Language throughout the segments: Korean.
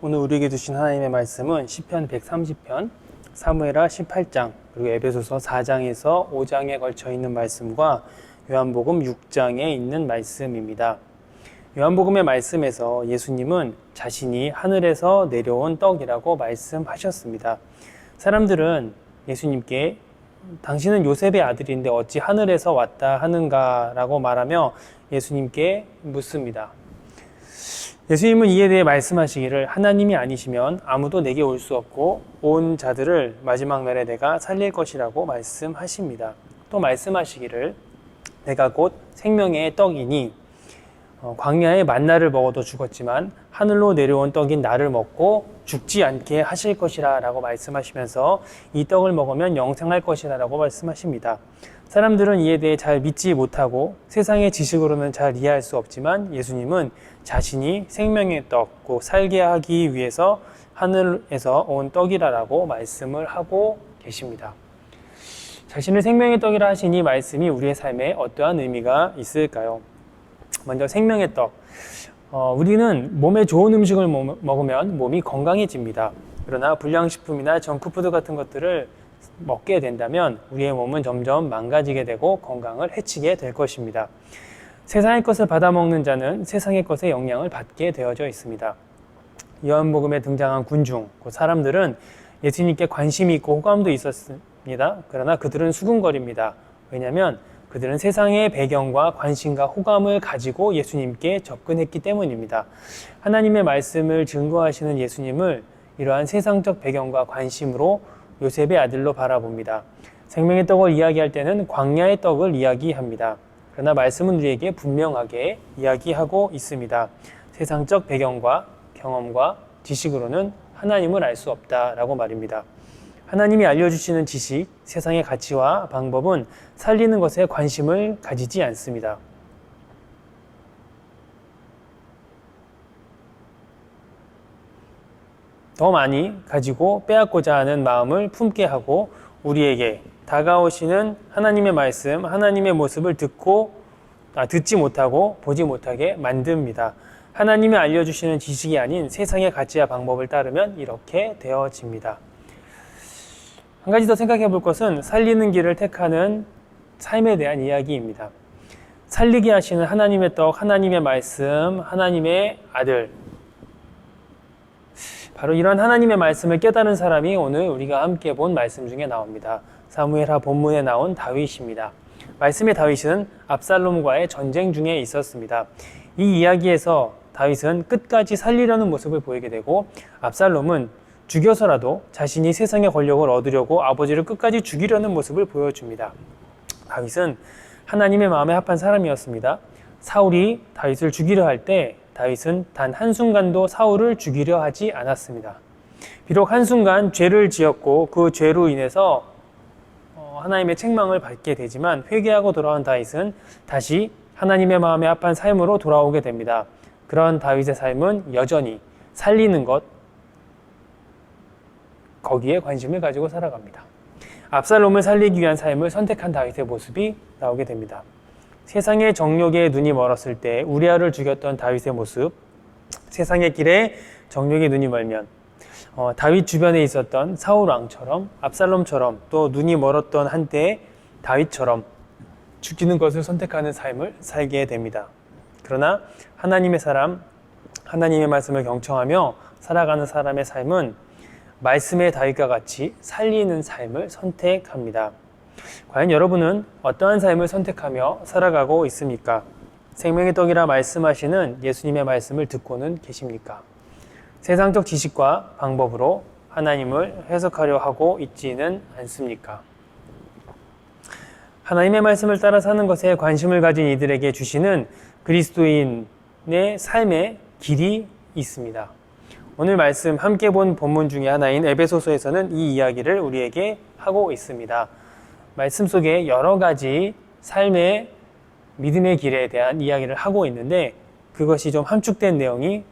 오늘 우리에게 주신 하나님의 말씀은 시편 130편, 사무엘하 18장, 그리고 에베소서 4장에서 5장에 걸쳐 있는 말씀과 요한복음 6장에 있는 말씀입니다. 요한복음의 말씀에서 예수님은 자신이 하늘에서 내려온 떡이라고 말씀하셨습니다. 사람들은 예수님께 당신은 요셉의 아들인데 어찌 하늘에서 왔다 하는가 라고 말하며 예수님께 묻습니다. 예수님은 이에 대해 말씀하시기를 하나님이 아니시면 아무도 내게 올 수 없고 온 자들을 마지막 날에 내가 살릴 것이라고 말씀하십니다. 또 말씀하시기를 내가 곧 생명의 떡이니 광야의 만나를 먹어도 죽었지만 하늘로 내려온 떡인 나를 먹고 죽지 않게 하실 것이라 라고 말씀하시면서 이 떡을 먹으면 영생할 것이라 라고 말씀하십니다. 사람들은 이에 대해 잘 믿지 못하고 세상의 지식으로는 잘 이해할 수 없지만 예수님은 자신이 생명의 떡, 곧 살게 하기 위해서 하늘에서 온 떡이라고 말씀을 하고 계십니다. 자신을 생명의 떡이라 하신 이 말씀이 우리의 삶에 어떠한 의미가 있을까요? 먼저 생명의 떡. 우리는 몸에 좋은 음식을 먹으면 몸이 건강해집니다. 그러나 불량식품이나 정크푸드 같은 것들을 먹게 된다면 우리의 몸은 점점 망가지게 되고 건강을 해치게 될 것입니다. 세상의 것을 받아먹는 자는 세상의 것의 영향을 받게 되어져 있습니다. 요한복음에 등장한 군중, 그 사람들은 예수님께 관심이 있고 호감도 있었습니다. 그러나 그들은 수군거립니다. 왜냐하면 그들은 세상의 배경과 관심과 호감을 가지고 예수님께 접근했기 때문입니다. 하나님의 말씀을 증거하시는 예수님을 이러한 세상적 배경과 관심으로 요셉의 아들로 바라봅니다. 생명의 떡을 이야기할 때는 광야의 떡을 이야기합니다. 그러나 말씀은 우리에게 분명하게 이야기하고 있습니다. 세상적 배경과 경험과 지식으로는 하나님을 알 수 없다라고 말입니다. 하나님이 알려주시는 지식, 세상의 가치와 방법은 살리는 것에 관심을 가지지 않습니다. 더 많이 가지고 빼앗고자 하는 마음을 품게 하고 우리에게 다가오시는 하나님의 말씀, 하나님의 모습을 듣지 못하고 보지 못하게 만듭니다. 하나님이 알려주시는 지식이 아닌 세상의 가치와 방법을 따르면 이렇게 되어집니다. 한 가지 더 생각해 볼 것은 살리는 길을 택하는 삶에 대한 이야기입니다. 살리게 하시는 하나님의 떡, 하나님의 말씀, 하나님의 아들. 바로 이런 하나님의 말씀을 깨달은 사람이 오늘 우리가 함께 본 말씀 중에 나옵니다. 사무엘하 본문에 나온 다윗입니다. 말씀의 다윗은 압살롬과의 전쟁 중에 있었습니다. 이 이야기에서 다윗은 끝까지 살리려는 모습을 보이게 되고 압살롬은 죽여서라도 자신이 세상의 권력을 얻으려고 아버지를 끝까지 죽이려는 모습을 보여줍니다. 다윗은 하나님의 마음에 합한 사람이었습니다. 사울이 다윗을 죽이려 할 때 다윗은 단 한순간도 사울을 죽이려 하지 않았습니다. 비록 한순간 죄를 지었고 그 죄로 인해서 하나님의 책망을 받게 되지만 회개하고 돌아온 다윗은 다시 하나님의 마음에 합한 삶으로 돌아오게 됩니다. 그런 다윗의 삶은 여전히 살리는 것, 거기에 관심을 가지고 살아갑니다. 압살롬을 살리기 위한 삶을 선택한 다윗의 모습이 나오게 됩니다. 세상의 정욕에 눈이 멀었을 때 우리아를 죽였던 다윗의 모습, 세상의 길에 정욕에 눈이 멀면 다윗 주변에 있었던 사울 왕처럼 압살롬처럼 또 눈이 멀었던 한때 다윗처럼 죽이는 것을 선택하는 삶을 살게 됩니다. 그러나 하나님의 사람, 하나님의 말씀을 경청하며 살아가는 사람의 삶은 말씀의 다윗과 같이 살리는 삶을 선택합니다. 과연 여러분은 어떠한 삶을 선택하며 살아가고 있습니까? 생명의 떡이라 말씀하시는 예수님의 말씀을 듣고는 계십니까? 세상적 지식과 방법으로 하나님을 해석하려 하고 있지는 않습니까? 하나님의 말씀을 따라 사는 것에 관심을 가진 이들에게 주시는 그리스도인의 삶의 길이 있습니다. 오늘 말씀 함께 본 본문 중에 하나인 에베소서에서는 이 이야기를 우리에게 하고 있습니다. 말씀 속에 여러 가지 삶의 믿음의 길에 대한 이야기를 하고 있는데 그것이 좀 함축된 내용이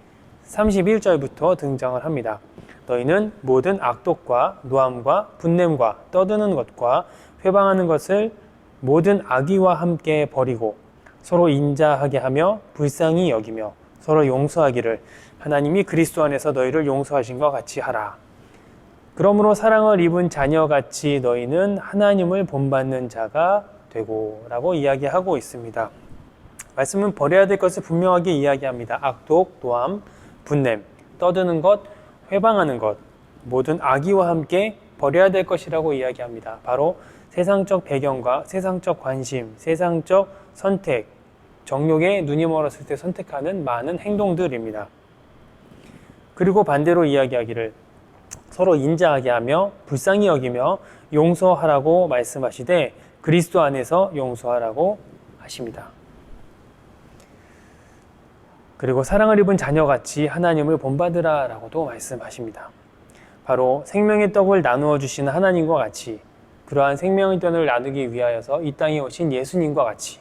31절부터 등장을 합니다. 너희는 모든 악독과 노함과 분냄과 떠드는 것과 회방하는 것을 모든 악의와 함께 버리고 서로 인자하게 하며 불쌍히 여기며 서로 용서하기를 하나님이 그리스도 안에서 너희를 용서하신 것 같이 하라. 그러므로 사랑을 입은 자녀같이 너희는 하나님을 본받는 자가 되고 라고 이야기하고 있습니다. 말씀은 버려야 될 것을 분명하게 이야기합니다. 악독, 노함, 분냄, 떠드는 것, 회방하는 것, 모든 악의와 함께 버려야 될 것이라고 이야기합니다. 바로 세상적 배경과 세상적 관심, 세상적 선택, 정욕에 눈이 멀었을 때 선택하는 많은 행동들입니다. 그리고 반대로 이야기하기를 서로 인자하게 하며 불쌍히 여기며 용서하라고 말씀하시되 그리스도 안에서 용서하라고 하십니다. 그리고 사랑을 입은 자녀같이 하나님을 본받으라 라고도 말씀하십니다. 바로 생명의 떡을 나누어 주시는 하나님과 같이 그러한 생명의 떡을 나누기 위하여서 이 땅에 오신 예수님과 같이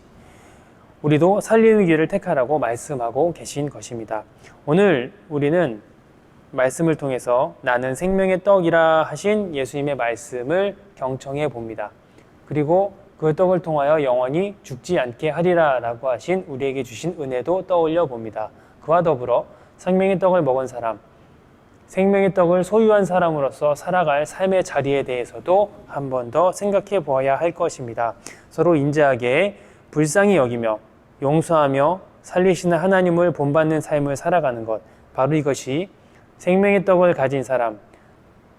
우리도 살리는 길을 택하라고 말씀하고 계신 것입니다. 오늘 우리는 말씀을 통해서 나는 생명의 떡이라 하신 예수님의 말씀을 경청해 봅니다. 그리고 그 떡을 통하여 영원히 죽지 않게 하리라 라고 하신 우리에게 주신 은혜도 떠올려 봅니다. 그와 더불어 생명의 떡을 먹은 사람, 생명의 떡을 소유한 사람으로서 살아갈 삶의 자리에 대해서도 한 번 더 생각해 보아야 할 것입니다. 서로 인자하게 불쌍히 여기며 용서하며 살리시는 하나님을 본받는 삶을 살아가는 것, 바로 이것이 생명의 떡을 가진 사람,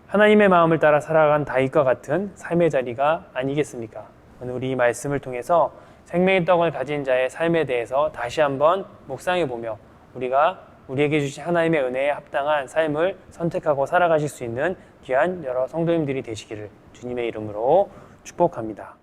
하나님의 마음을 따라 살아간 다윗과 같은 삶의 자리가 아니겠습니까? 오늘 우리 이 말씀을 통해서 생명의 떡을 가진 자의 삶에 대해서 다시 한번 묵상해 보며 우리에게 주신 하나님의 은혜에 합당한 삶을 선택하고 살아가실 수 있는 귀한 여러 성도님들이 되시기를 주님의 이름으로 축복합니다.